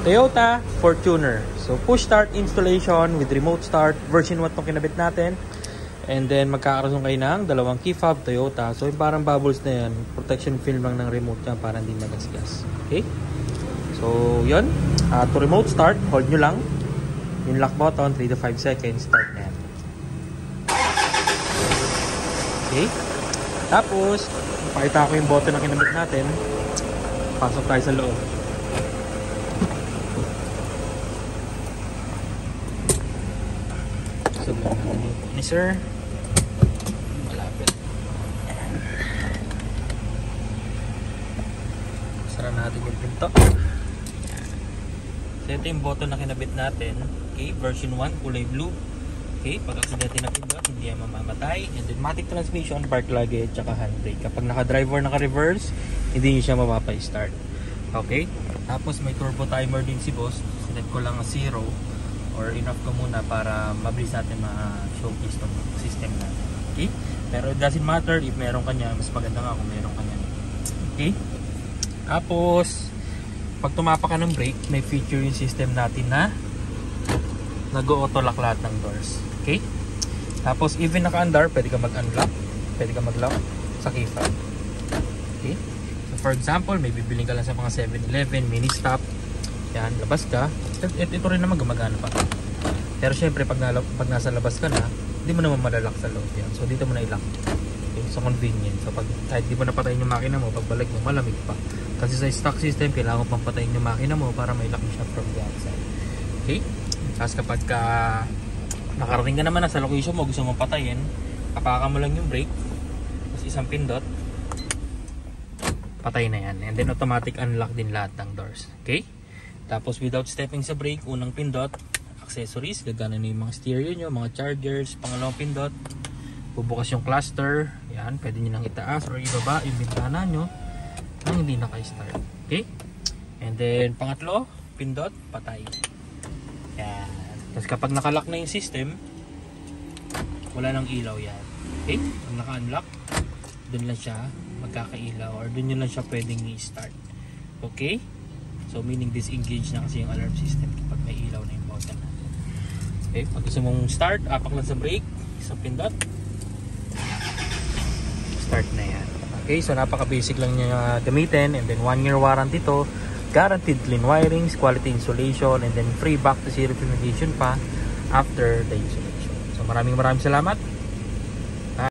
Toyota Fortuner. So push start installation with remote start. Version 1 itong kinabit natin. And then magkakaroon kayo ng dalawang key fob Toyota. So yung parang bubbles na yan, protection film lang ng remote niya para hindi magasgas. Okay? So yun. To remote start, hold nyo lang yung lock button, 3 to 5 seconds, start na yan. Okay? Tapos, pakita ko yung button na kinabit natin. Pasok tayo sa loob. So, ni sir. Malapit. Sara natin yung pinto. So, ito yung button na kinabit natin. Okay, version 1, kulay blue. Okay, pag aksidente na pindot, hindi yan mamamatay. And then, matic transmission, park luggage, tsaka handbrake. Kapag naka-drive or naka-reverse, hindi niya siya mapapa-start. Okay, tapos may turbo timer din si boss. Sinet ko lang 0 or enough ko muna para mabilis natin ma-showcase itong system natin. Okay, pero it doesn't matter if meron kanya, mas maganda nga kung meron kanya. Okay, tapos pag tumapak ka ng brake, may feature yung system natin na nag-auto lock lahat ng doors. Okay? Tapos even naka-andar, pwede ka mag-unlock, pwede ka mag-lock sa key fob. Okay? So for example, may bibiling ka lang sa mga 7-Eleven, mini stop. Yan, labas ka. Ito rin naman gumagana pa. Pero syempre, pag nasa labas ka na, hindi mo naman malalock sa loob yan. So dito mo na i-lock. Okay? So convenient. So pag kahit di mo napatayin yung makina mo, pagbalik mo, malamig pa. Kasi sa stock system, kailangan mo pang patayin yung makina mo para may lock mo siya from the outside. Okay? Tapos kapag nakarating ka naman na sa location mo, gusto mong patayin, kapaka mo lang yung brake, tapos isang pindot, patay na yan. And then automatic unlock din lahat ng doors. Okay? Tapos without stepping sa brake, unang pindot, accessories, gagana na yung mga stereo nyo, mga chargers, pangalawang pindot, bubukas yung cluster, yan, pwede nyo nang itaas or ibaba yung bintana nyo, nang hindi naka-start. Okay? And then pangatlo, pindot, patay. Yan. Tapos kapag nakalock na yung system, wala nang ilaw yan. Okay? Pag naka-unlock, dun lang siya magkakailaw or dun yun lang siya pwedeng i-start. Okay? So meaning disengage na kasi yung alarm system kapag may ilaw na yung button natin. Okay? Pag gusto mong start, apak lang sa brake, isang pindot, start na yan. Okay? So napaka-basic lang niya gamitin and then 1-year warranty to. Guaranteed clean wirings, quality insulation, and then free back to zero fumigation pa after the installation. So maraming salamat.